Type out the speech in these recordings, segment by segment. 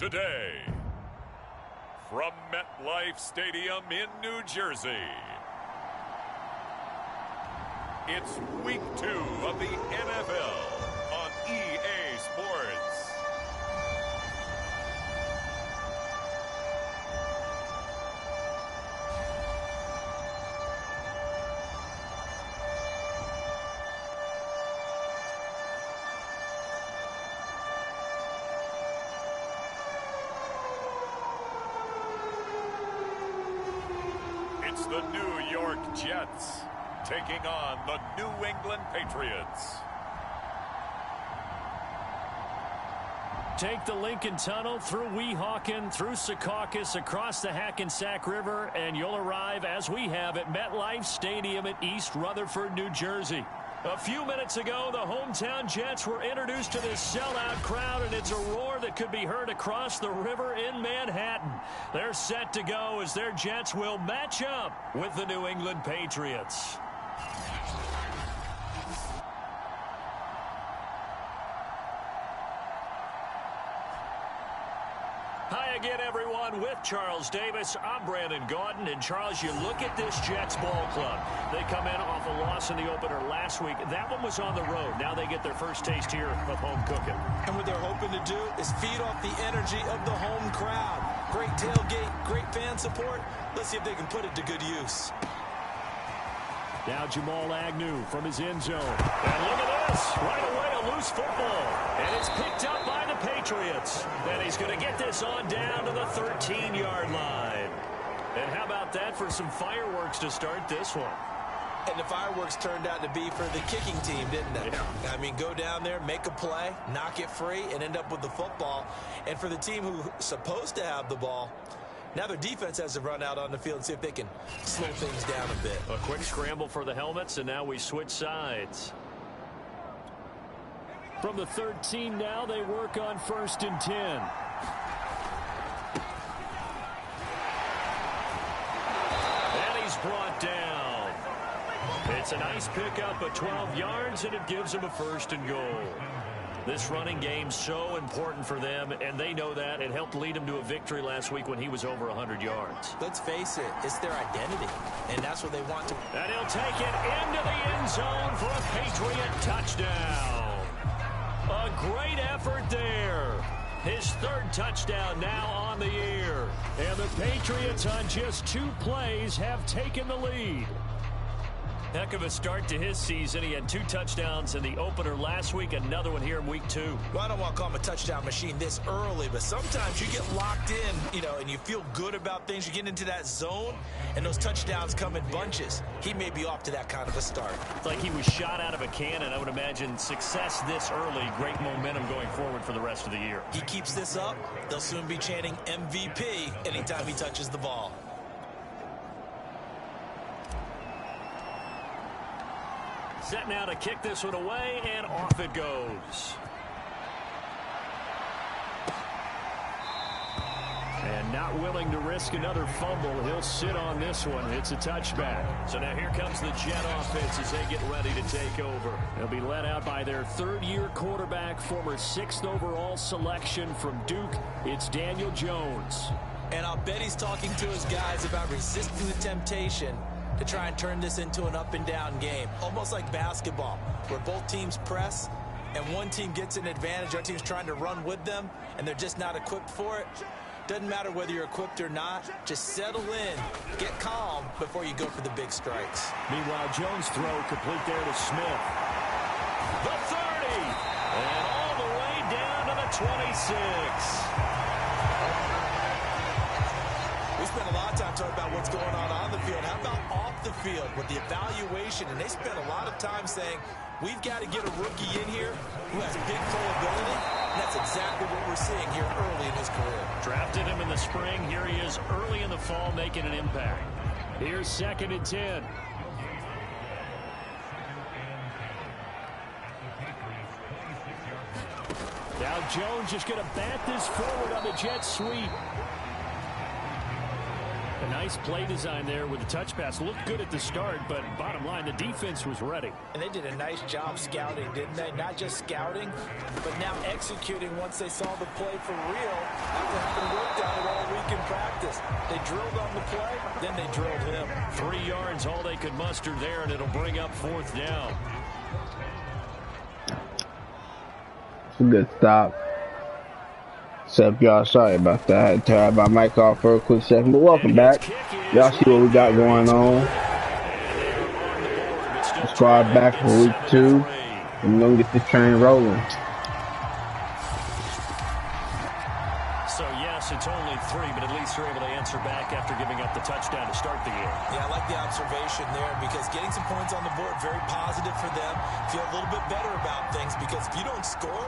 today. From MetLife Stadium in New Jersey, it's Week 2 of the NFL on EA Sports. It's the New York Jets taking on the New England Patriots. Take the Lincoln Tunnel through Weehawken, through Secaucus, across the Hackensack River, and you'll arrive, as we have, at MetLife Stadium at East Rutherford, New Jersey. A few minutes ago, the hometown Jets were introduced to this sellout crowd, and it's a roar that could be heard across the river in Manhattan. They're set to go as their Jets will match up with the New England Patriots. Hi again, everyone. With Charles Davis, I'm Brandon Gaudin. And, Charles, you look at this Jets ball club. They come in off a loss in the opener last week. That one was on the road. Now they get their first taste here of home cooking. And what they're hoping to do is feed off the energy of the home crowd. Great tailgate, great fan support. Let's see if they can put it to good use. Now Jamal Agnew from his end zone. And look at this. Right away, a loose football. And it's picked up by the Patriots. And he's going to get this on down to the 13-yard line. And how about that for some fireworks to start this one? And the fireworks turned out to be for the kicking team, didn't they? Yeah. I mean, go down there, make a play, knock it free, and end up with the football. And for the team who's supposed to have the ball, now their defense has to run out on the field and see if they can slow things down a bit. A quick scramble for the helmets, and now we switch sides. From the 13 now, they work on 1st and 10. And he's brought down. It's a nice pickup of 12 yards, and it gives him a 1st and goal. This running game's so important for them, and they know that. It helped lead him to a victory last week when he was over 100 yards. Let's face it, it's their identity, and that's what they want to. And he'll take it into the end zone for a Patriot touchdown. A great effort there. His 3rd touchdown now on the year. And the Patriots on just 2 plays have taken the lead. Heck of a start to his season. He had 2 touchdowns in the opener last week, another one here in week 2. Well, I don't want to call him a touchdown machine this early, but sometimes you get locked in, and you feel good about things. You get into that zone, and those touchdowns come in bunches. He may be off to that kind of a start. It's like he was shot out of a cannon. I would imagine success this early, great momentum going forward for the rest of the year. He keeps this up, they'll soon be chanting MVP anytime he touches the ball. Set now to kick this one away, and off it goes. And not willing to risk another fumble, he'll sit on this one. It's a touchback. So now here comes the Jet offense as they get ready to take over. They'll be led out by their 3rd-year quarterback, former 6th overall selection from Duke. It's Daniel Jones. And I'll bet he's talking to his guys about resisting the temptation to try and turn this into an up-and-down game. Almost like basketball, where both teams press, and one team gets an advantage, our team's trying to run with them, and they're just not equipped for it. Doesn't matter whether you're equipped or not. Just settle in, get calm before you go for the big strikes. Meanwhile, Jones' throw complete there to Smith. The 30, and all the way down to the 26. We spent a lot of time talking about what's going on the field. How about off the field with the evaluation? And they spent a lot of time saying, we've got to get a rookie in here who has big playability. And that's exactly what we're seeing here early in his career. Drafted him in the spring. Here he is early in the fall making an impact. Here's 2nd and 10. Now Jones is going to bat this forward on the jet sweep. A Nice play design there with the touch pass. Looked good at the start, but bottom line, the defense was ready. And they did a nice job scouting, didn't they? Not just scouting, but now executing once they saw the play for real after having worked on it all week in practice. They drilled on the play, then they drilled him. 3 yards, all they could muster there, and it'll bring up 4th down. It's a good stop. Except y'all, sorry about that. I had to turn my mic off for a quick second, but welcome back. Y'all see what we got going on. Squad back for week 2. And we're gonna get this train rolling. So yes, it's only 3, but at least you're able to answer back after giving up the touchdown to start the year. Yeah, I like the observation there because getting some points on the board, very positive for them. Feel a little bit better about things because if you don't score,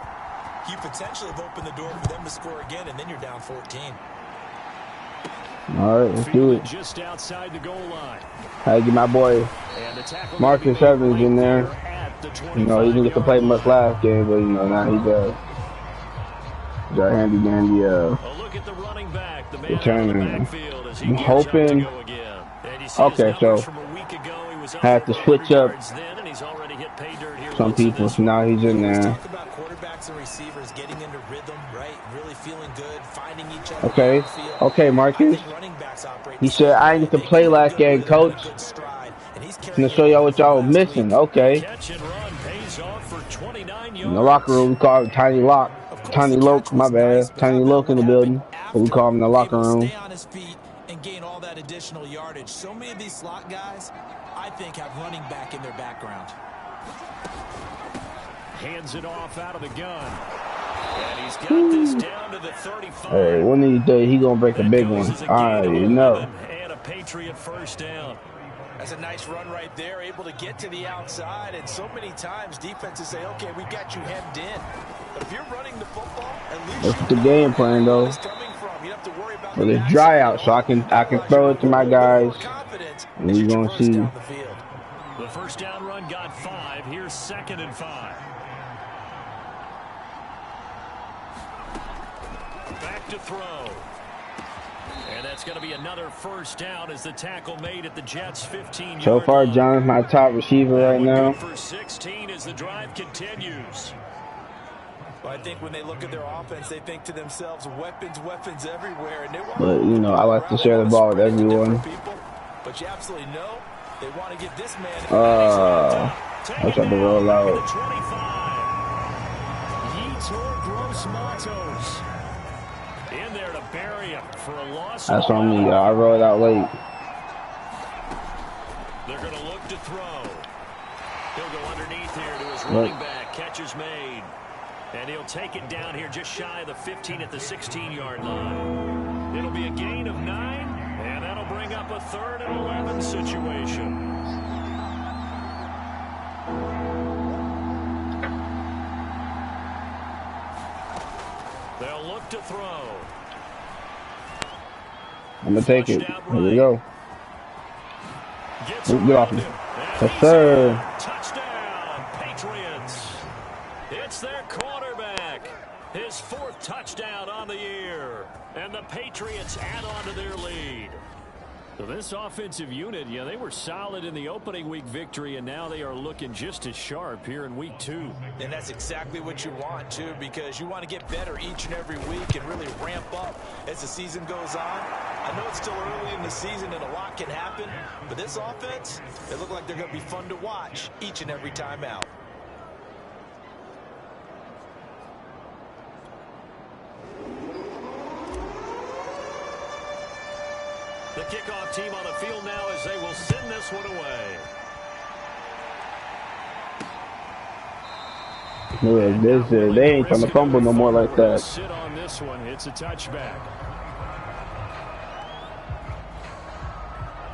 you potentially have opened the door for them to score again, and then you're down 14. All right, let's do it. Just outside the goal line. I get my boy Marcus Evans in there. You know, he didn't get to play much last game, but you know now he does. Got handy dandy look at the running back, the man returning. I'm hoping. Okay, so had to switch up some people. So now he's in there. And receivers getting into rhythm, right? Really feeling good, finding each other. Okay, okay, Marcus. He said I didn't get to play last game, coach. I'm gonna show y'all what y'all were missing. Okay. In the locker room, we call it Tiny Lock, Tiny Loke. My bad, Tiny Loke in the building. But we call him in the locker room. Stay on his feet and gain all that additional yardage. So many of these slot guys, I think, have running back in their background. Hands it off out of the gun. And he's got this down to the 35. Hey, one of these days he gonna break a big one. I know. And a Patriot 1st down. That's a nice run right there, able to get to the outside. And so many times defenses say, okay, we got you hemmed in. But if you're running the football, at least that's the game plan though. But it's dry out, so I can throw it to my guys. And we're gonna see. The 1st down run got 5. Here's 2nd and 5. Back to throw. And that's going to be another 1st down as the tackle made at the Jets' 15-yard So far, John is my top receiver right now. For 16 as the drive continues. Well, I think when they look at their offense, they think to themselves, weapons, weapons everywhere. And they want but, you know, I like to share the ball with everyone. But you absolutely know they want to get this man. I tried to roll out. In there to bury him for a loss. That's on me. I rolled out late. They're going to look to throw. He'll go underneath here to his running back. Catch is made. And he'll take it down here just shy of the 15 at the 16-yard line. It'll be a gain of 9, and that'll bring up a 3rd and 11 situation. They'll look to throw. I'm going to take it. Here we go. Get off me. Yes, sir. Touchdown, Patriots. It's their quarterback. His 4th touchdown on the year. And the Patriots add on to their lead. So this offensive unit, yeah, they were solid in the opening week victory, and now they are looking just as sharp here in week 2. And that's exactly what you want, too, because you want to get better each and every week and really ramp up as the season goes on. I know it's still early in the season and a lot can happen, but this offense, they look like they're going to be fun to watch each and every time out. The kickoff team on the field now as they will send this one away. Yeah, they ain't trying to fumble no more like that. Sit on this one. It's a touchback.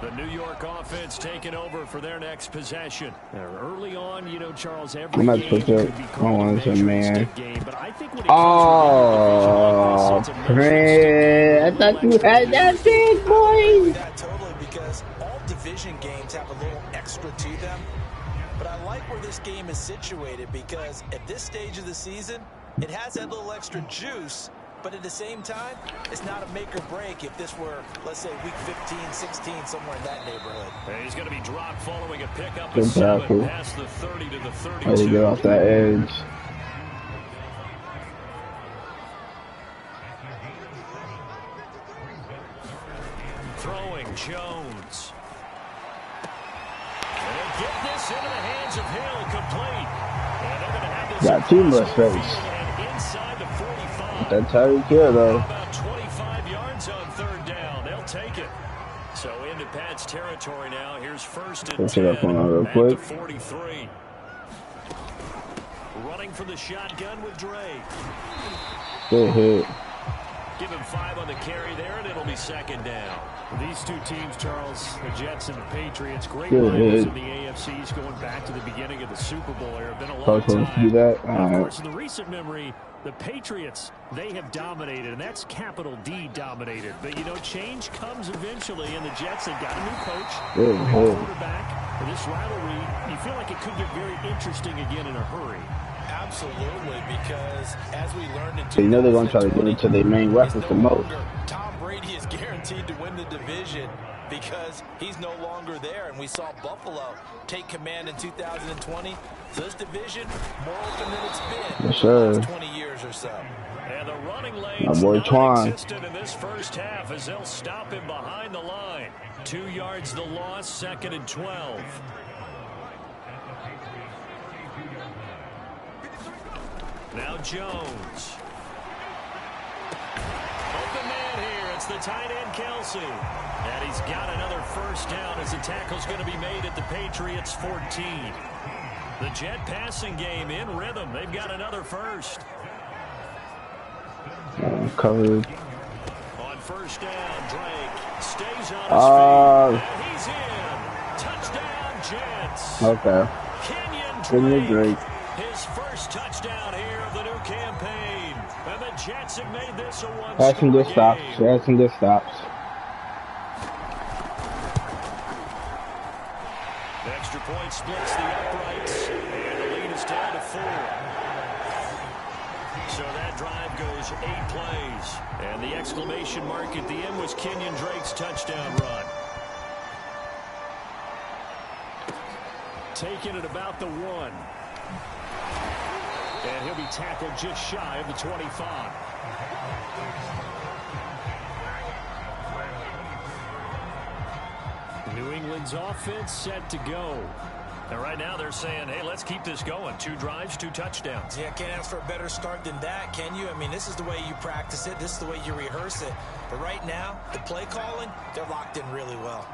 The New York offense taking over for their next possession. Early on, you know, Charles, every game could be called a major game, but I think when it comes to man, I thought you had that big boy. That totally, because all division games have a little extra to them. But I like where this game is situated because at this stage of the season, it has that little extra juice but at the same time, it's not a make or break if this were, let's say, week 15, 16, somewhere in that neighborhood. And he's going to be dropped following a pickup Good of 7 tackle. past the 30 to the 32. How you get off that edge? Throwing Jones. And they get this into the hands of Hill, complete. And they're going to have this. Got too much space. Inside the 45. That Tyreek Hill though. About 25 yards on 3rd down. They'll take it. So into Pat's territory now. Here's 1st and 10. Push it up on that real quick. 43. Running for the shotgun with Drake. Good hit. Give him 5 on the carry there, and it'll be 2nd down. These two teams, Charles, the Jets and the Patriots, great rivals in the AFCs going back to the beginning of the Super Bowl era. Been a long time. Do that? Of course, in the recent memory, the Patriots, they have dominated, and that's capital D dominated. But, you know, change comes eventually, and the Jets have got a new coach, Good new hit. quarterback. And this rivalry, you feel like it could get very interesting again in a hurry. Absolutely, because as we learned in So you know they're going to try to get into their main weapons the most. Tom Brady is guaranteed to win the division because he's no longer there, and we saw Buffalo take command in 2020. So this division more open than it's been Yes, sir. in the last 20 years or so. And the running lanes boy Twan. existed in this first half as they'll stop him behind the line. 2 yards the loss, 2nd and 12. Now Jones. Open man here. It's the tight end, Kelsey. And he's got another 1st down as the tackle's going to be made at the Patriots 14. The Jet passing game in rhythm. They've got another 1st. Covered. On 1st down, Drake stays on his feet. And he's in. Touchdown, Jets. Okay. Kenyon Drake. His 1st touchdown here of the new campaign. And the Jets have made this a one-score game. Had some good stops. Had some good stops. Extra point splits the uprights. And the lead is down to 4. So that drive goes 8 plays. And the exclamation mark at the end was Kenyon Drake's touchdown run. Taking it about the 1. And he'll be tackled just shy of the 25. New England's offense set to go. And right now they're saying, hey, let's keep this going. 2 drives, 2 touchdowns. Yeah, can't ask for a better start than that, can you? I mean, this is the way you practice it. This is the way you rehearse it. But right now, the play calling, they're locked in really well.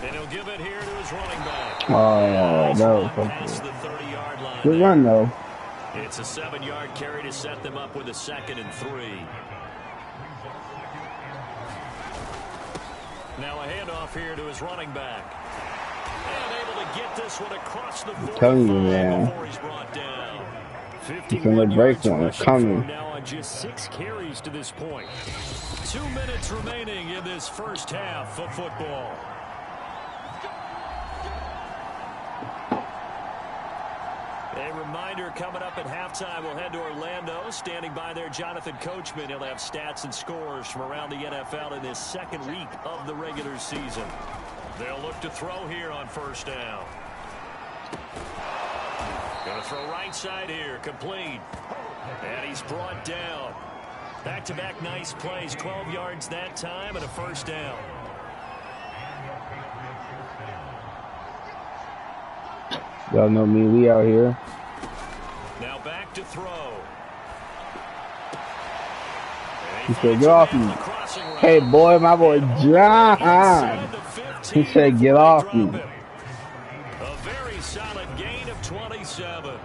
And he'll give it here to his running back. Oh, no. Past the 30-yard line. Good run, though. It's a 7-yard carry to set them up with a 2nd and 3. Now a handoff here to his running back. And able to get this one across the 45 before he's brought down. 51 yards rushing now on just 6 carries to this point. 2 minutes remaining in this first half of football. A reminder coming up at halftime, we'll head to Orlando. Standing by there, Jonathan Coachman. He'll have stats and scores from around the NFL in this 2nd week of the regular season. They'll look to throw here on 1st down. Going to throw right side here, complete. And he's brought down. Back-to-back nice plays, 12 yards that time and a 1st down. Y'all know me, we out here. Now back to throw. He said, get off me. Hey, boy, my boy John. He said, get off me. A very solid gain of 27.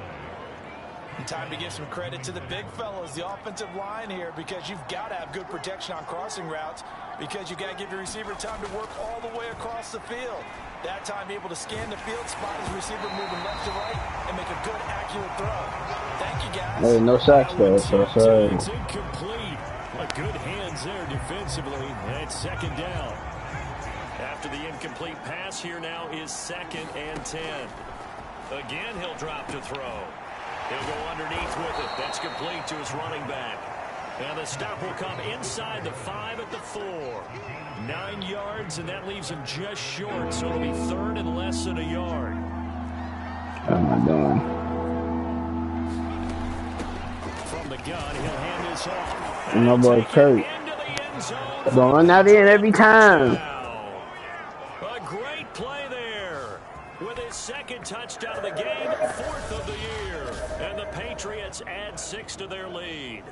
Time to give some credit to the big fellas, the offensive line here, because you've got to have good protection on crossing routes, because you've got to give your receiver time to work all the way across the field. That time able to scan the field, spot his receiver moving left to right, and make a good, accurate throw. Thank you, guys. Hey, no sacks though, so sorry. It's incomplete. Good hands there defensively. And 2nd down. After the incomplete pass, here now is 2nd and 10. Again, he'll drop to throw. He'll go underneath with it. That's complete to his running back. And the stop will come inside the 5 at the 4. 9 yards, and that leaves him just short, so it'll be 3rd and less than a yard. Oh, my God. From the gun, he'll hand this off. My boy Kurt. Don't run that in every time. A great play there. With his 2nd touchdown of the game, 4th of the year. And the Patriots add 6 to their lead.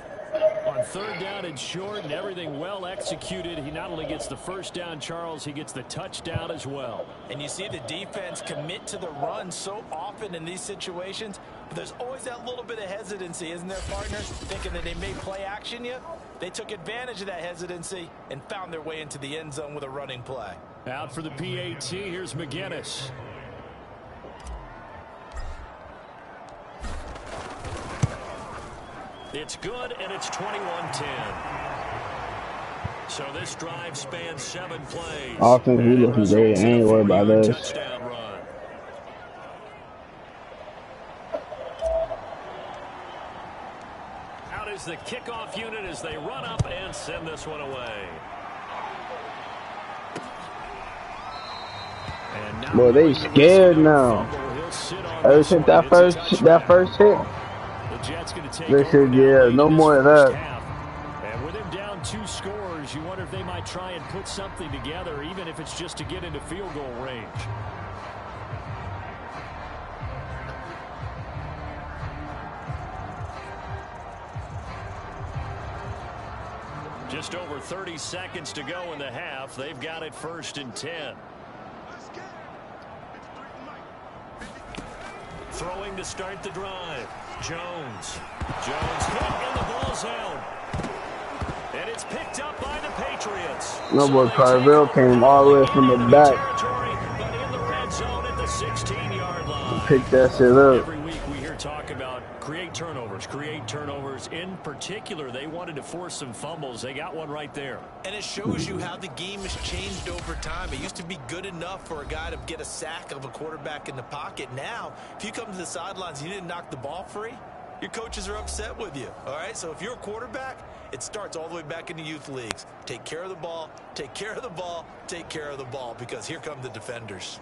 On 3rd down and short and everything well executed, he not only gets the 1st down, Charles, he gets the touchdown as well. And you see the defense commit to the run so often in these situations, but there's always that little bit of hesitancy, isn't there, partners? Thinking that they may play action you. They took advantage of that hesitancy and found their way into the end zone with a running play. Out for the PAT, here's McGinnis. It's good, and it's 21-10. So this drive spans 7 plays. Offense, we looking great. I ain't worried about this. Touchdown run. Out is the kickoff unit as they run up and send this one away. Boy, they scared now. Ever since that first hit. They said, yeah, no more of that. And with him down 2 scores, you wonder if they might try and put something together, even if it's just to get into field goal range. Just over 30 seconds to go in the half. They've got it 1st and 10. Throwing to start the drive. Jones hit and the ball's out. And it's picked up by the Patriots. No boy Carville came all the way from the back. But in the red zone at the 16-yard line. Pick that shit up. Every week we hear talk about create turnovers. In particular, they wanted to force some fumbles. They got one right there. And it shows you how the game has changed over time. It used to be good enough for a guy to get a sack of a quarterback in the pocket. Now, if you come to the sidelines and you didn't knock the ball free, your coaches are upset with you. All right, so if you're a quarterback, it starts all the way back in the youth leagues. Take care of the ball, take care of the ball, take care of the ball, because here come the defenders.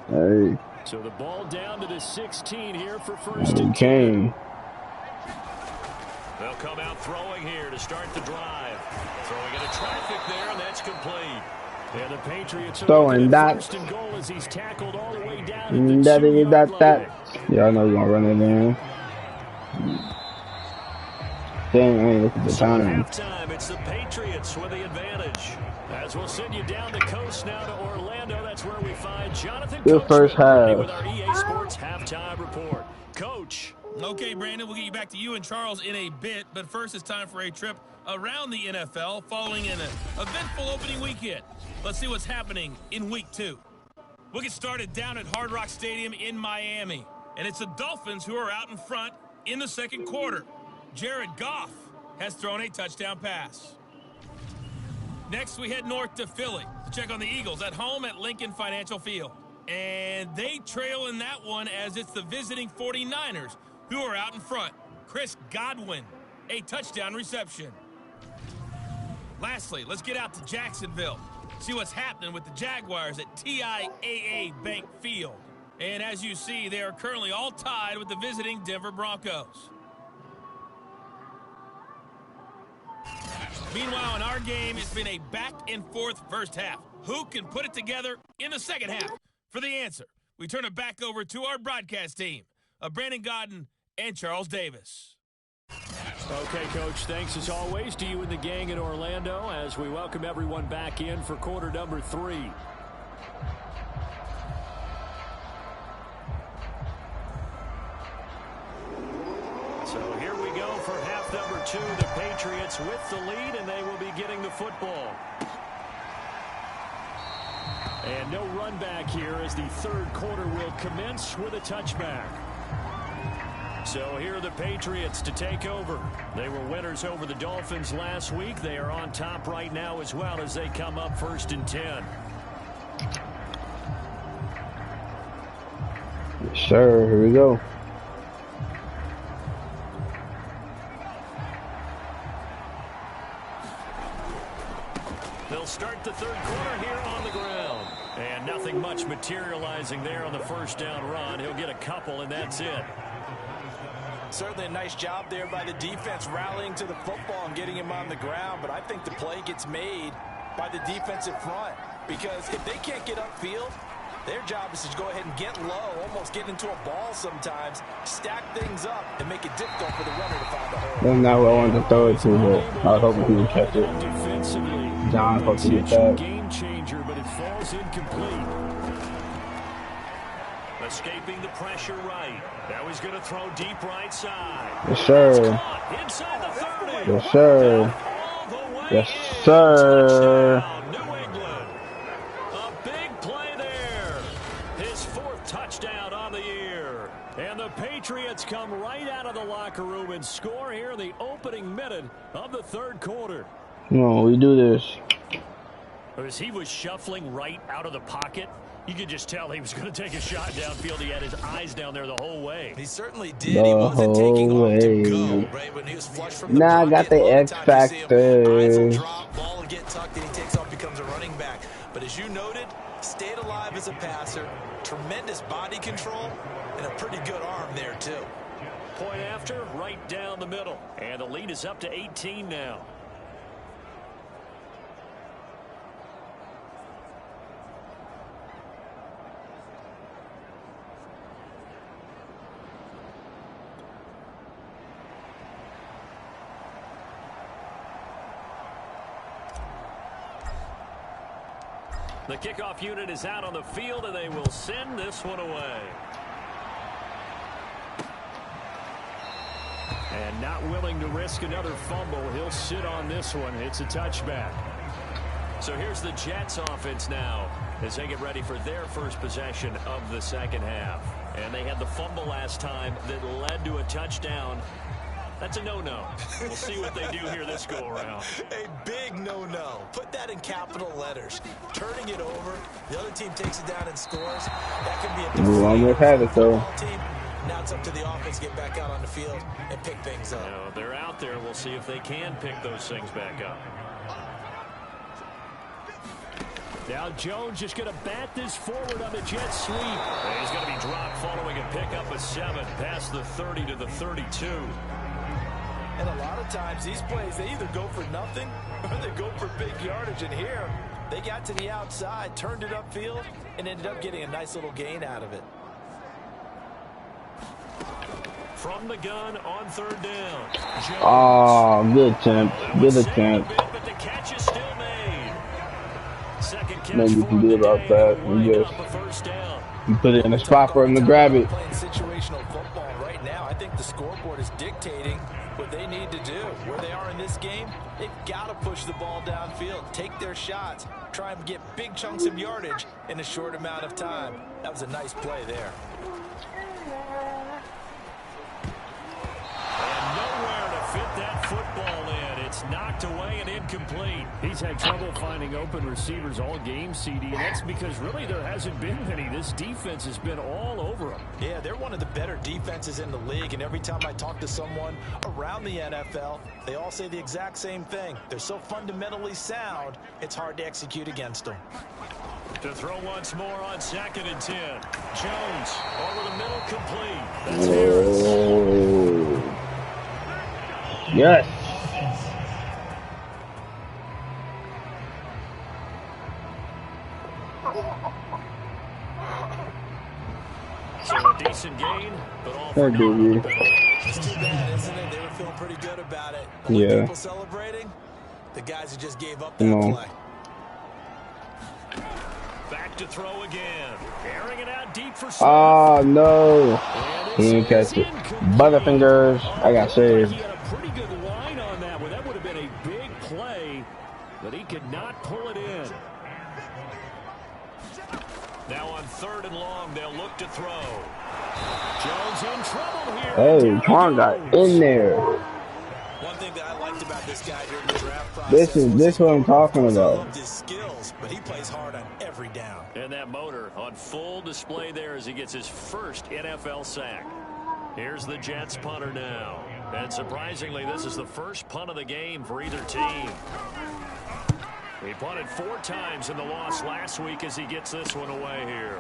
Hey. So the ball down to the 16 here for 1st and 10. They'll come out throwing here to start the drive. Throwing into traffic there, and that's complete. And the Patriots are throwing that. 1st and goal as he's tackled all the way down at the 2-yard line. Yeah, I know you're gonna run it in. Dang, I ain't looking at the time. Halftime, it's the Patriots with the advantage. As we'll send you down the coast now to Orlando, that's where we find Jonathan Good first half. with our EA Sports halftime report. Coach. Okay, Brandon, we'll get you back to you and Charles in a bit, but first it's time for a trip around the NFL following an eventful opening weekend. Let's see what's happening in Week 2. We'll get started down at Hard Rock Stadium in Miami, and it's the Dolphins who are out in front in the 2nd quarter. Jared Goff has thrown a touchdown pass. Next, we head north to Philly to check on the Eagles at home at Lincoln Financial Field. And they trail in that one as it's the visiting 49ers who are out in front. Chris Godwin, a touchdown reception. Lastly, let's get out to Jacksonville. See what's happening with the Jaguars at TIAA Bank Field. And as you see, they are currently all tied with the visiting Denver Broncos. Meanwhile, in our game, it's been a back-and-forth first half. Who can put it together in the 2nd half? For the answer, we turn it back over to our broadcast team of Brandon Godden and Charles Davis. Okay, Coach, thanks as always to you and the gang in Orlando as we welcome everyone back in for quarter number 3. So here we go for half number 2. The Patriots with the lead, and they will be getting the football. And no run back here as the 3rd quarter will commence with a touchback. So here are the Patriots to take over. They were winners over the Dolphins last week. They are on top right now as well as they come up 1st and 10. Yes, sir. Here we go. materializing there on the first down run. He'll get a couple, and that's it. Certainly a nice job there by the defense rallying to the football and getting him on the ground, but I think the play gets made by the defensive front because if they can't get upfield, their job is to go ahead and get low, almost get into a ball sometimes, stack things up, and make it difficult for the runner to find the hole. That's not what I wanted to throw it to, but I was hoping he would catch it. John supposed to get that. Game changer, but it falls incomplete. Escaping the pressure right. Now he's going to throw deep right side. Yes, sir. Inside the 30. Yes, sir. Yes, sir. New England. A big play there. His 4th touchdown on the year. And the Patriots come right out of the locker room and score here in the opening minute of the 3rd quarter. Come on, we do this. As he was shuffling right out of the pocket, you could just tell he was going to take a shot downfield. He had his eyes down there the whole way. He certainly did. He wasn't taking off to go, right? When he was flush from the I got the X factor. Eyes will drop, ball will get tucked, and he takes off, becomes a running back. But as you noted, stayed alive as a passer, tremendous body control, and a pretty good arm there, too. Point after, right down the middle. And the lead is up to 18 now. The kickoff unit is out on the field, and they will send this one away. And not willing to risk another fumble, he'll sit on this one. It's a touchback. So here's the Jets offense now as they get ready for their first possession of the second half. And they had the fumble last time that led to a touchdown. That's a no-no. We'll see what they do here this go-around. A big no-no. Put that in capital letters. Turning it over, the other team takes it down and scores. That can be a We almost had it, though. team. Now it's up to the offense to get back out on the field and pick things up. Now, they're out there. We'll see if they can pick those things back up. Now Jones just going to bat this forward on the jet sweep. And he's going to be dropped following a pickup of 7 past the 30 to the 32. And a lot of times these plays, they either go for nothing or they go for big yardage. And here, they got to the outside, turned it upfield, and ended up getting a nice little gain out of it. From the gun on 3rd down. Jones. Oh, good attempt. Good attempt. But the catch is still made. Second catch Nothing you can do about that. You put it in a spot for him to grab it. Playing situational football right now. I think the scoreboard is dictating what they need to do. Where they are in this game, they've got to push the ball downfield, take their shots, try and get big chunks of yardage in a short amount of time. That was a nice play there. And nowhere to fit that football in. It's knocked away and incomplete. He's had trouble finding open receivers all game, CD, and that's because really there hasn't been many. This defense has been all over them. Yeah, they're one of the better defenses in the league, and every time I talk to someone around the NFL, they all say the exact same thing. They're so fundamentally sound, it's hard to execute against them. To throw once more on 2nd and 10. Jones over the middle, complete. That's Harris. Yes. So a decent gain, but all for That dude. It's too bad, isn't it? They were feeling pretty good about it. Yeah. People celebrating, the guys who just gave up that play. Back to throw again. Airing it out deep for Oh, no. He didn't catch it. Butterfingers. I got saved. He had a pretty good line on that one. That would have been a big play, but he could not pull it in. Now on 3rd and long, they'll look to throw. Jones in trouble here. Hey, Twan got in there. One thing that I liked about this guy during the draft process This what I'm talking I about. loved his skills, but he plays hard on every down. And that motor on full display there as he gets his first NFL sack. Here's the Jets punter now. And surprisingly, this is the first punt of the game for either team. He punted 4 times in the loss last week as he gets this one away here.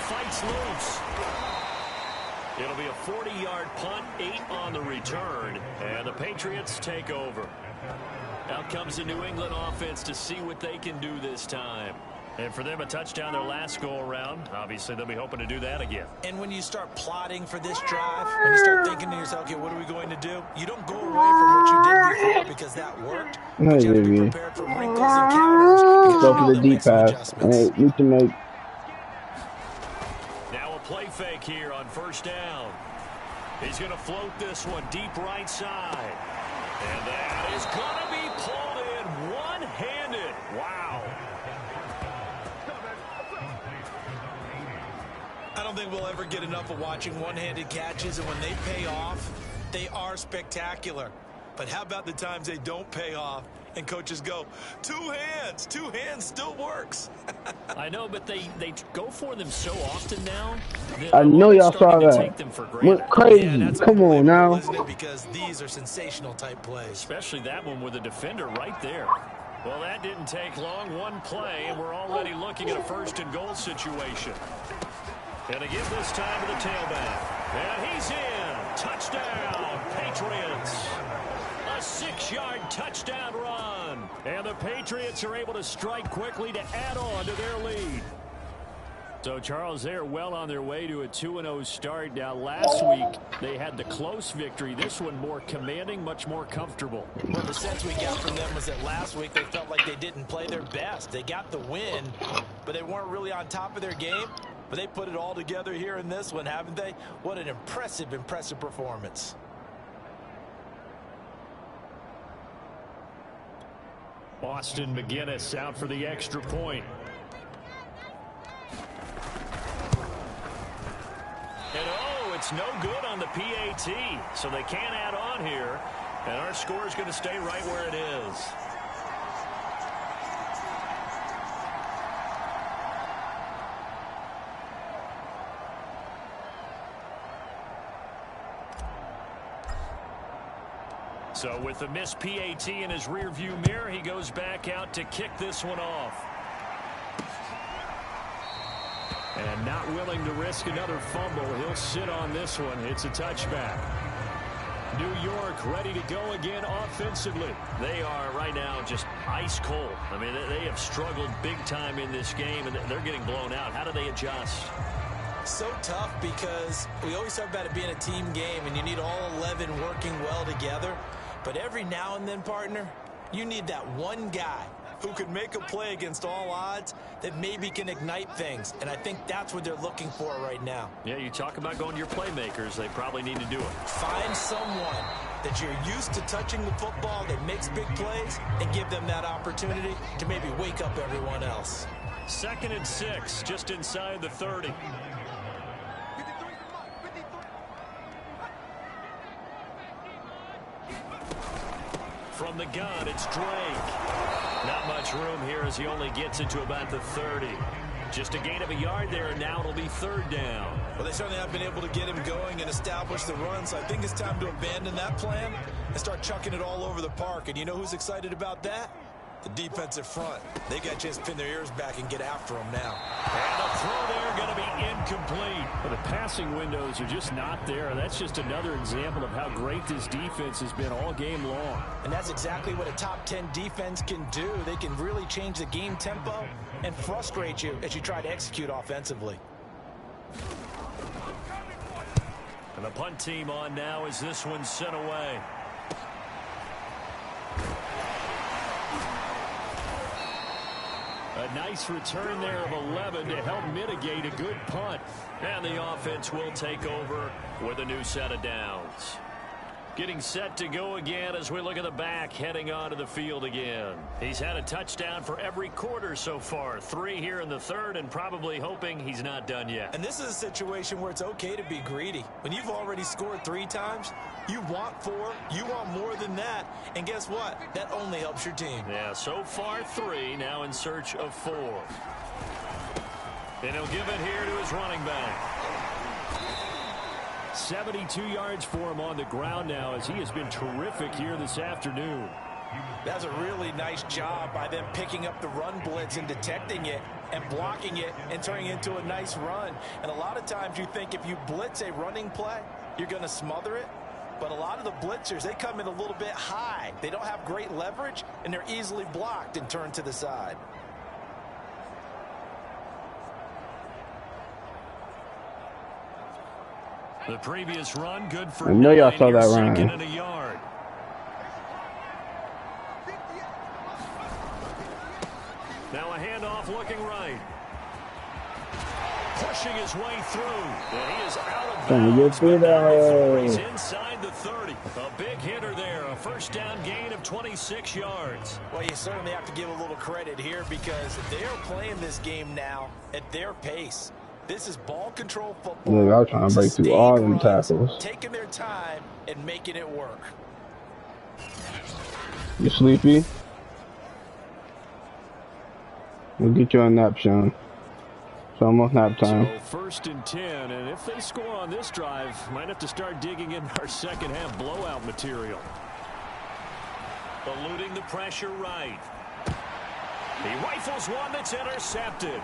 Fights loose. It'll be a 40-yard punt, 8 on the return, and the Patriots take over. Out comes the New England offense to see what they can do this time. And for them, a touchdown their last go-around. Obviously, they'll be hoping to do that again. And when you start plotting for this drive, when you start thinking to yourself, okay, what are we going to do? You don't go away from what you did before because that worked. But you have to be prepared for wrinkles and counters. Go for the deep pass. We can make. Now a play fake here on first down. He's going to float this one deep right side. And that is going to be pulled in one-handed. Wow. I don't think we'll ever get enough of watching one-handed catches, and when they pay off, they are spectacular. But how about the times they don't pay off and coaches go, two hands still works. I know, but they go for them so often now. I know y'all saw that. Went crazy. Yeah, come on now. Isn't it? Because these are sensational type plays. Especially that one with the defender right there. Well, that didn't take long. One play, and we're already looking at a 1st and goal situation. And to give this time to the tailback. And he's in. Touchdown, Patriots. A 6-yard touchdown run. And the Patriots are able to strike quickly to add on to their lead. So, Charles, they're well on their way to a 2-0 start. Now, last week, they had the close victory. This one more commanding, much more comfortable. Well, the sense we got from them was that last week they felt like they didn't play their best. They got the win, but they weren't really on top of their game. But they put it all together here in this one, haven't they? What an impressive performance. Austin McGinnis out for the extra point. And oh, it's no good on the PAT. So they can't add on here. And our score is going to stay right where it is. So with the missed PAT in his rearview mirror, he goes back out to kick this one off. And not willing to risk another fumble, he'll sit on this one. It's a touchback. New York ready to go again offensively. They are right now just ice cold. I mean, they have struggled big time in this game, and they're getting blown out. How do they adjust? So tough because we always talk about it being a team game, and you need all 11 working well together. But every now and then, partner, you need that one guy who could make a play against all odds that maybe can ignite things. And I think that's what they're looking for right now. Yeah, you talk about going to your playmakers. They probably need to do it. Find someone that you're used to touching the football that makes big plays and give them that opportunity to maybe wake up everyone else. 2nd and 6, just inside the 30. From the gun, it's Drake. Not much room here as he only gets it to about the 30. Just a gain of a yard there, and now it'll be 3rd down. Well, they certainly have been able to get him going and establish the run, so I think it's time to abandon that plan and start chucking it all over the park. And you know who's excited about that? The defensive front. They got a chance to pin their ears back and get after him now. And the throw there going to be incomplete. But the passing windows are just not there. That's just another example of how great this defense has been all game long. And that's exactly what a top 10 defense can do. They can really change the game tempo and frustrate you as you try to execute offensively. And the punt team on now as this one's sent away. A nice return there of 11 to help mitigate a good punt. And the offense will take over with a new set of downs. Getting set to go again as we look at the back heading onto the field again. He's had a touchdown for every quarter so far. 3 here in the 3rd, and probably hoping he's not done yet. And this is a situation where it's okay to be greedy. When you've already scored 3 times, you want 4, you want more than that. And guess what? That only helps your team. Yeah, so far 3, now in search of 4. And he'll give it here to his running back. 72 yards for him on the ground now as he has been terrific here this afternoon. That's a really nice job by them picking up the run blitz and detecting it and blocking it and turning it into a nice run. And a lot of times you think if you blitz a running play, you're going to smother it. But a lot of the blitzers, they come in a little bit high. They don't have great leverage, and they're easily blocked and turned to the side. The previous run, good for I know y'all 9, saw that second run. and a yard. Now a handoff looking right. Pushing his way through. And he is out of bounds. He's inside the 30. A big hitter there. A first down gain of 26 yards. Well, you certainly have to give a little credit here because they are playing this game now at their pace. This is ball control football. Look, I was trying to break through all them tackles. Taking their time and making it work. You sleepy? We'll get you a nap, Sean. It's almost nap time. So first and 10, and if they score on this drive, might have to start digging in our second half blowout material. Eluding the pressure right. He rifles one that's intercepted.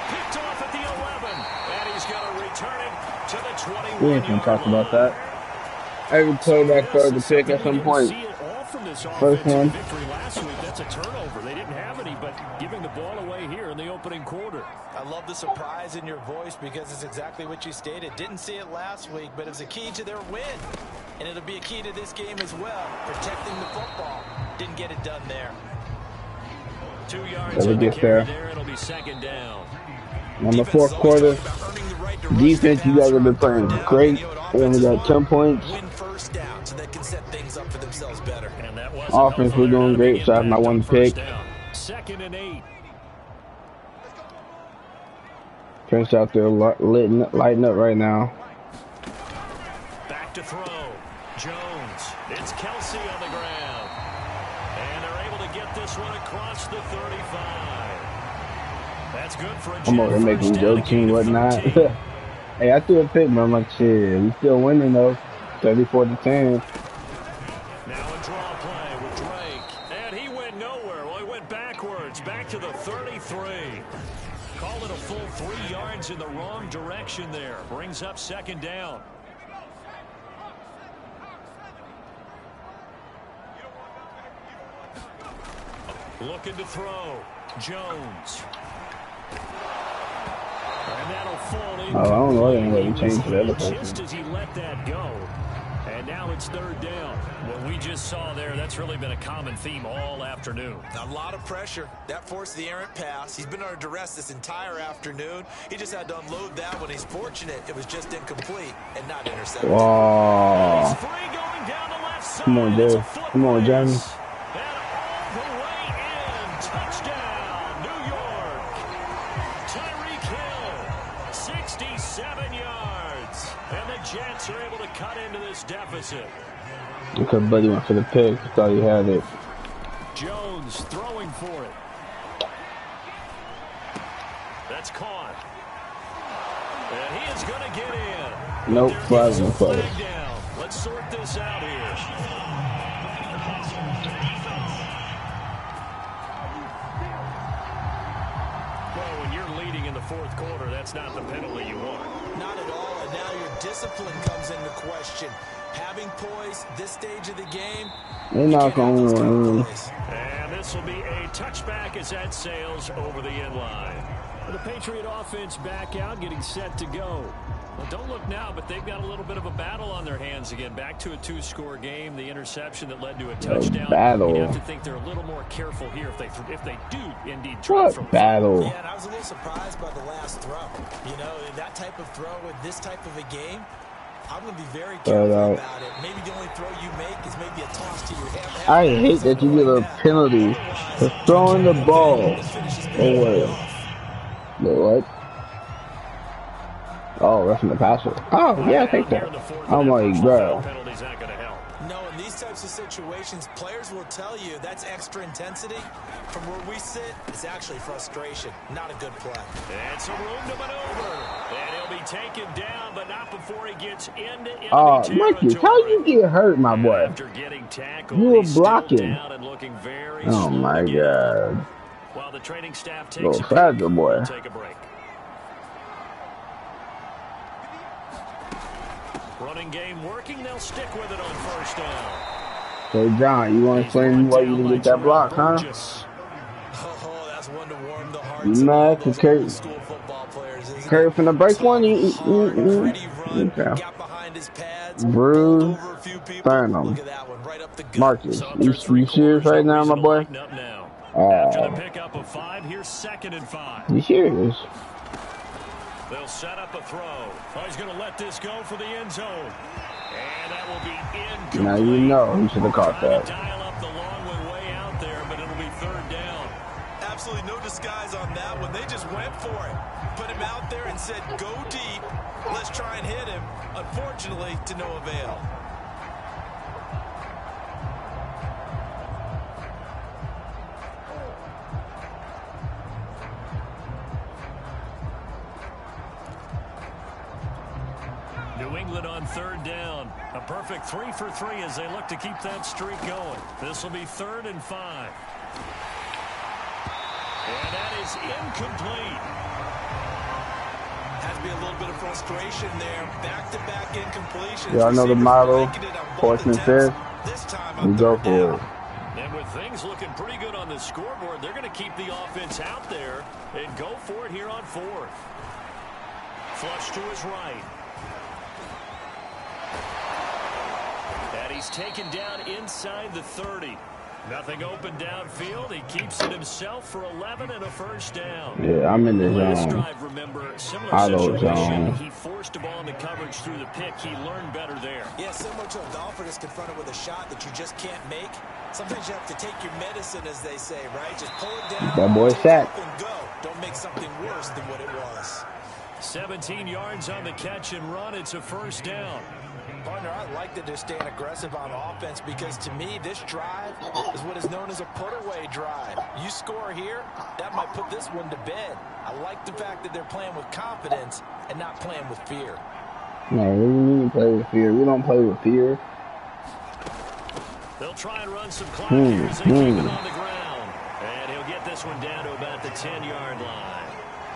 Picked off at the 11, and he's going to return it to the 21. We ain't gonna talk about that. Every quarterback throws the pick at some point. First one. Victory last week, that's a turnover. They didn't have any, but giving the ball away here in the opening quarter. I love the surprise in your voice because it's exactly what you stated. Didn't see it last week, but it was a key to their win. And it'll be a key to this game as well. Protecting the football. Didn't get it done there. 2 yards on the carry there. It'll be second down. On the fourth quarter, defense, you guys have been playing great. We only got 10 points. Win first down so they can set things up for themselves better. And that was Offense, we're doing great. So I have my one pick. Second and 8. Prince out there lighting up right now. Back to throw. Jones. It's Kelsey on the ground. And they're able to get this one across the 35. That's good for a I'm over here making jokes and whatnot. Hey, I threw a pick, man. I'm like, shit, we still winning though. 34-10. Now a draw play with Drake. And he went nowhere. Well, he went backwards. Back to the 33. Call it a full 3 yards in the wrong direction there. Brings up second down. Looking to throw. Jones. And that'll fall in. Oh, I don't know. I didn't really change the other person. Just as he let that go. And now it's third down. What we just saw there, that's really been a common theme all afternoon. A lot of pressure. That forced the errant pass. He's been under duress this entire afternoon. He just had to unload that one. He's fortunate it was just incomplete and not intercepted. Wow. He's free going down the left side. Come on, Dave. Come on, Johnny. And all the way in. Touchdown, New York. Tyreek Hill, 67 yards. And the Jets are able to cut into this deficit. Okay, buddy went for the pick. I thought he had it. Jones throwing for it. That's caught. And he is going to get in. Nope, flag no play. Let's sort this out here. Well, when you're leading in the fourth quarter, that's not the penalty you want. Not at all, and now your discipline comes into question. Having poise this stage of the game. They're not going to win. And this will be a touchback as that sails over the end line. The Patriot offense back out, getting set to go. Well, don't look now, but they've got a little bit of a battle on their hands again. Back to a 2-score game. The interception that led to a touchdown. Battle. You have to think they're a little more careful here if they do indeed try What from battle? Yeah, and I was a little surprised by the last throw. You know, that type of throw with this type of a game, I'm going to be very careful about it. Maybe the only throw you make is maybe a toss to your head. I hate that you get a penalty for throwing the ball away. What? Oh, that's in the passer. Oh, yeah, I take that. I'm like, bro. No, in these types of situations, players will tell you that's extra intensity. From where we sit, it's actually frustration. Not a good play. And some room to maneuver. And he'll be taken down, but not before he gets It's into Marcus, how you get hurt, my boy? After getting tackled, You were he's still blocking. down and looking very Oh slow my to get up. God. While the training staff takes Little a fragile peek, boy. we'll take a break. Running game working. They'll stick with it on first down. So, John, you want to explain why you didn't get that block, huh? Oh, that's one to warm the hearts You of all mad those because old school football players, isn't Kurt finna break Tough, one? hard, gritty run, Okay. got behind his pads, Bruce bowled over a few people. Burnham. Look at that one, right up the gut. Marcus, So you serious right now, my boy? After the pickup of 5, here's 2nd and 5. You serious? They'll set up a throw. Oh, he's going to let this go for the end zone. And that will be incomplete. Now you know he should have caught that. Dial up the long one way out there, but it'll be 3rd down. Absolutely no disguise on that one. They just went for it. Put him out there and said, go deep. Let's try and hit him. Unfortunately, to no avail. New England on 3rd down. A perfect 3 for 3 as they look to keep that streak going. This will be 3rd and 5. And that is incomplete. Has to be a little bit of frustration there. Back-to-back incompletions. Y'all know the motto, 4th and 5th. This time We go for it. And with things looking pretty good on the scoreboard, they're going to keep the offense out there and go for it here on 4th. Flush to his right. And he's taken down inside the 30. Nothing open downfield. He keeps it himself for 11 and a first down. Yeah, I'm in the Last zone. drive, remember, similar Auto situation. zone. He forced a ball into coverage through the pick. He learned better there. Yeah, similar to a golfer that's confronted with a shot that you just can't make. Sometimes you have to take your medicine, as they say, right? Just pull it down. That boy take sack. off and go. Don't make something worse than what it was. 17 yards on the catch and run. It's a first down. Partner, I like that they're staying aggressive on offense because to me, this drive is what is known as a put-away drive. You score here, that might put this one to bed. I like the fact that they're playing with confidence and not playing with fear. No, what do you mean play with fear? We don't play with fear. They'll try and run some clock here as they keep it on the ground. And he'll get this one down to about the 10-yard line.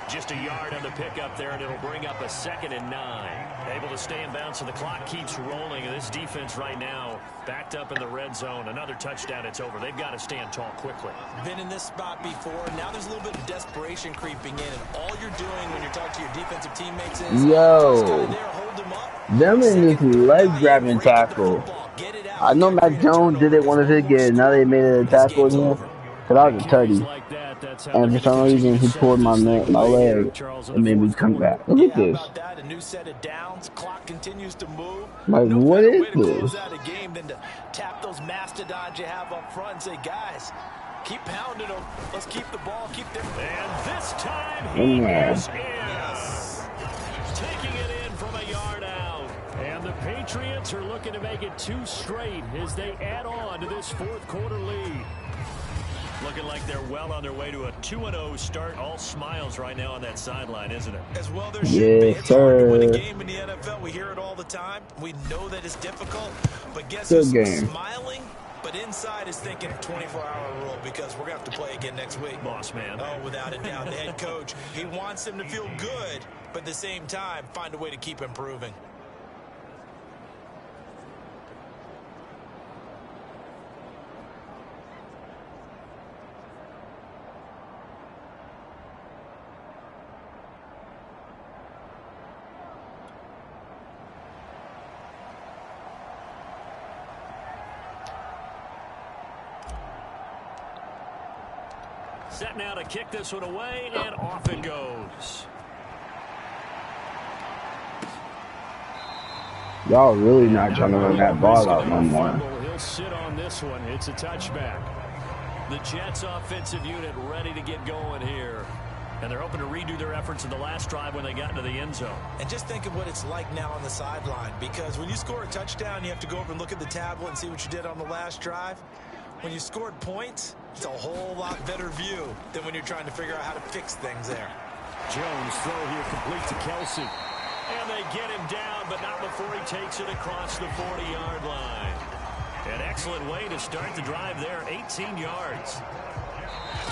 Just a yard on the pickup there, and it'll bring up a 2nd and 9. Able to stay in bounds, so the clock keeps rolling. And this defense right now backed up in the red zone. Another touchdown, it's over. They've got to stand tall quickly. Been in this spot before. Now there's a little bit of desperation creeping in, and all you're doing when you're talking to your defensive teammates is Yo, there, hold them up. them in this leg grabbing tackle. I know Mac Jones did it one of his games. Now they made it a tackle again. Cause I was a tutty. And for some reason, he pulled my leg and made me come back. Look at this. A new set of downs. Clock continues to move. Like, No what better is way to close this? out a game than to tap those mastodons you have up front and say, guys, keep pounding them. Let's keep the ball, keep them. And this time he is in. Yes. Taking it in from a yard out. And the Patriots are looking to make it 2 straight as they add on to this 4th quarter lead. Looking like they're well on their way to a 2-0 start. All smiles right now on that sideline, isn't it? As well there should be. Yes, It's hard to win a sir. game in the NFL. We hear it all the time. We know that it's difficult. But guess Good who's game. smiling? But inside is thinking 24-hour rule because we're going to have to play again next week. Boss man. Oh, without a doubt. The head coach, he wants them to feel good, but at the same time, find a way to keep improving. Set now to kick this one away, and off it goes. Y'all really not trying to run that ball out no more. He'll sit on this one. It's a touchback. The Jets offensive unit ready to get going here. And they're hoping to redo their efforts in the last drive when they got into the end zone. And just think of what it's like now on the sideline, because when you score a touchdown, you have to go over and look at the tablet and see what you did on the last drive. When you scored points, it's a whole lot better view than when you're trying to figure out how to fix things there. Jones throw here complete to Kelsey. And they get him down, but not before he takes it across the 40-yard line. An excellent way to start the drive there, 18 yards.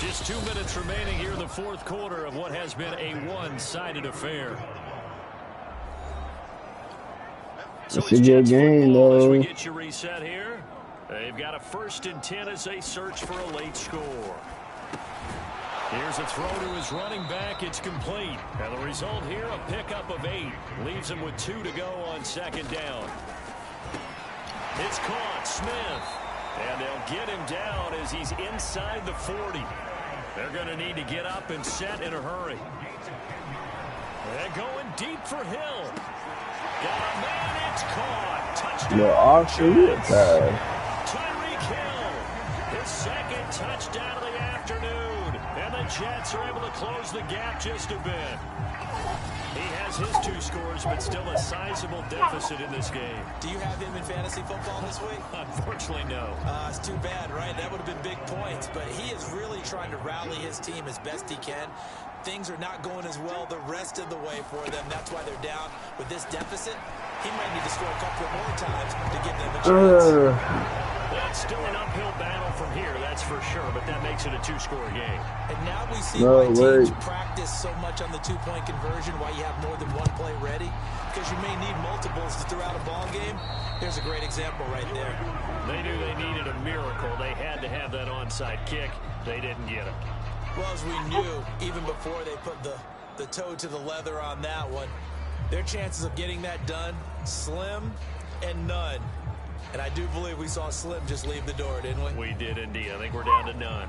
Just 2 minutes remaining here in the fourth quarter of what has been a one-sided affair. So it's Jets football as we get you reset here. They've got a 1st and 10 as they search for a late score. Here's a throw to his running back. It's complete. And the result here, a pickup of 8. Leaves him with 2 to go on 2nd down. It's caught, Smith. And they'll get him down as he's inside the 40. They're going to need to get up and set in a hurry. They're going deep for Hill. Got a man, it's caught. Touchdown. Tyreek Hill. His 2nd touchdown of the afternoon. And the Jets are able to close the gap just a bit. He has his 2 scores, but still a sizable deficit in this game. Do you have him in fantasy football this week? Unfortunately, no. It's too bad, right? That would have been big points, but he is really trying to rally his team as best he can. Things are not going as well the rest of the way for them. That's why they're down. With this deficit, he might need to score a couple more times to give them a chance. That's still an uphill battle from here, that's for sure, but that makes it a 2-score game. And now we see why teams practice so much on the 2-point conversion, why you have more than one play ready, because you may need multiples throughout a ball game. Here's a great example right there. They knew they needed a miracle. They had to have that onside kick. They didn't get it. Well, as we knew, even before they put the toe to the leather on that one, their chances of getting that done, slim and none. And I do believe we saw Slim just leave the door, didn't we? We did indeed. I think we're down to none.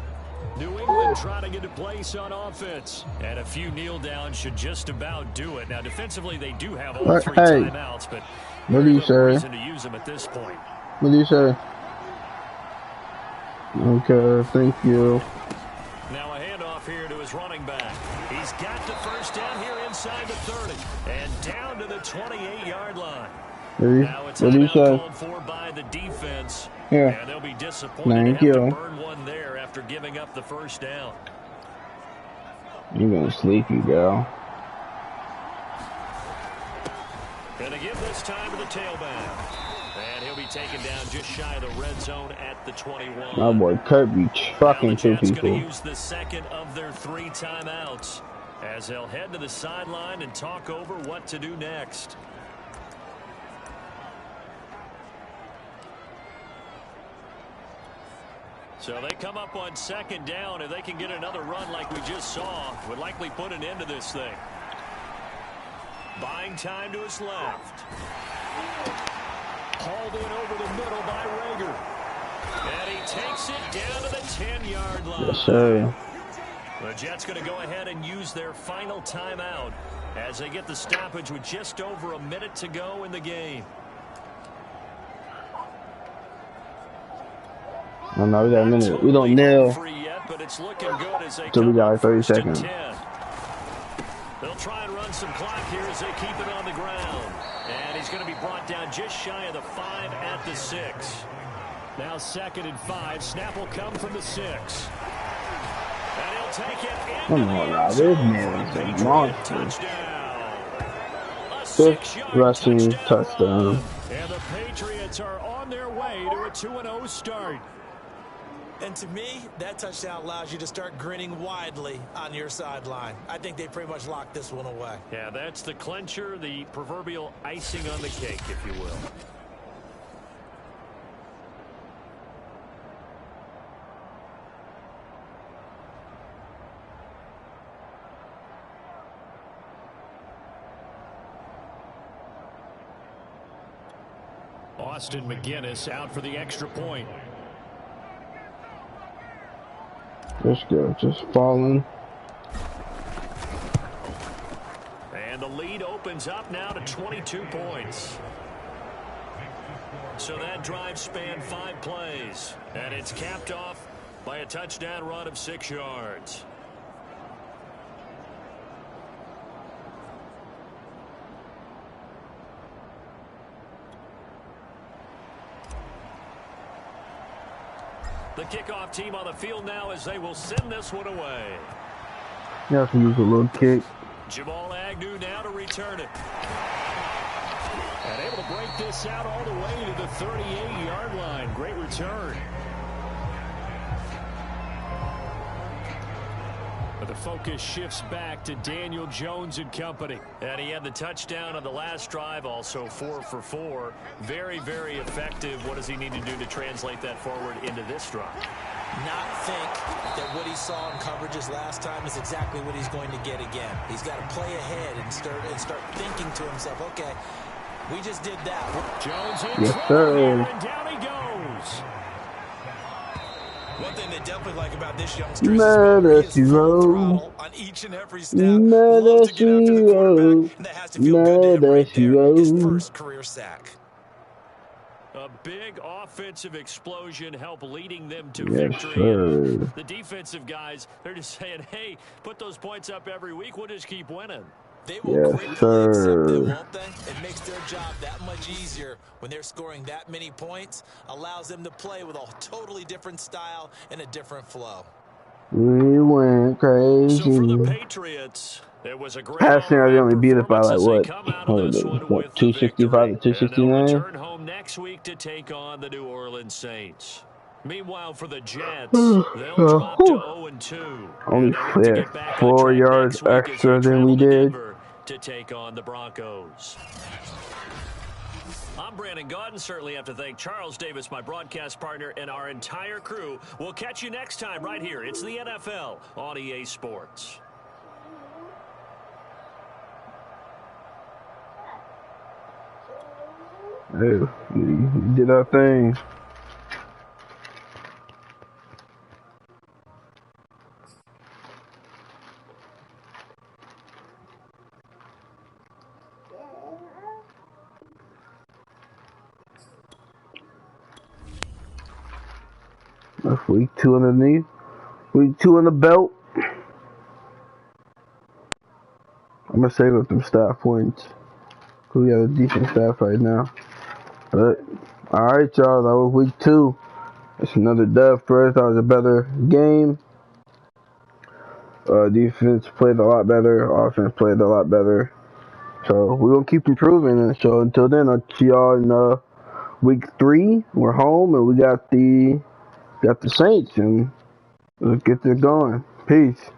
New England trying to get a place on offense. And a few kneel downs should just about do it. Now, defensively, they do have all 3 timeouts, but what do you say? Reason to use them at this point. What do you say? Okay, thank you. Now a handoff here to his running back. He's got the 1st down here inside the 30. And down to the 28-yard line. Now it's called for by the defense. Yeah. And they'll be disappointed to have to burn one there after giving up the 1st down. You're going to sleep, you girl. Going to give this time to the tailback. And he'll be taken down just shy of the red zone at the 21. My boy Kurt be trucking 2 people. Going to use the 2nd of their 3 timeouts as they'll head to the sideline and talk over what to do next. So they come up on 2nd down. If they can get another run like we just saw, would likely put an end to this thing. Buying time to his left. Hauled in over the middle by Rager. And he takes it down to the 10-yard line. Yes, sir. The Jets going to go ahead and use their final timeout as they get the stoppage with just over a minute to go in the game. Oh, no, we got a minute. We don't nail until we got like 30 seconds. They'll try and run some clock here as they keep it on the ground. And he's going to be brought down just shy of the 5 at the 6. Now 2nd and 5. Snap will come from the 6. And he'll take it into Come on now, this man is a monster. 5th rushing touchdown. And the Patriots are on their way to a 2-0 start. And to me, that touchdown allows you to start grinning widely on your sideline. I think they pretty much locked this one away. Yeah, that's the clincher, the proverbial icing on the cake, if you will. Austin McGinnis out for the extra point. Let's go, just falling. And the lead opens up now to 22 points. So that drive spanned 5 plays. And it's capped off by a touchdown run of 6 yards. The kickoff team on the field now as they will send this one away. You have to use a little kick. Jamal Agnew now to return it. And able to break this out all the way to the 38-yard line. Great return. But the focus shifts back to Daniel Jones and company. And he had the touchdown on the last drive, also 4 for 4. Very, very effective. What does he need to do to translate that forward into this drive? Not think that what he saw in coverages last time is exactly what he's going to get again. He's got to play ahead and start thinking to himself, okay, we just did that. Jones in trouble here, and down he goes. One thing they definitely like about this youngster is his full throttle on each and every snap. Loves to get after the quarterback, and that has to feel good to him right there. His first career sack. A big offensive explosion helped leading them to victory. And the defensive guys, they're just saying, hey, put those points up every week. We'll just keep winning. They will quickly accept them, won't they? It makes their job that much easier when they're scoring that many points. Allows them to play with a totally different style and a different flow. We went crazy. So for the Patriots, it was a great passing. I only beat it by like what 265 to 269. Return home next week to take on the New Orleans Saints. Meanwhile, for the Jets, they'll drop to 0-2. Only 4 yards extra than we did to take on the Broncos. I'm Brandon Gaudin. Certainly have to thank Charles Davis, my broadcast partner, and our entire crew. We'll catch you next time right here. It's the NFL on EA Sports. Hey, we did our thing. That's week 2 underneath. Week 2 on the belt. I'm gonna save up them staff points. Cause we have a decent staff right now. But alright, y'all, that was week 2. It's another dub for us. That was a better game. Defense played a lot better. Offense played a lot better. So we're gonna keep improving. And so until then, I'll see y'all in week 3. We're home and we got the Saints, and let's get this going. Peace.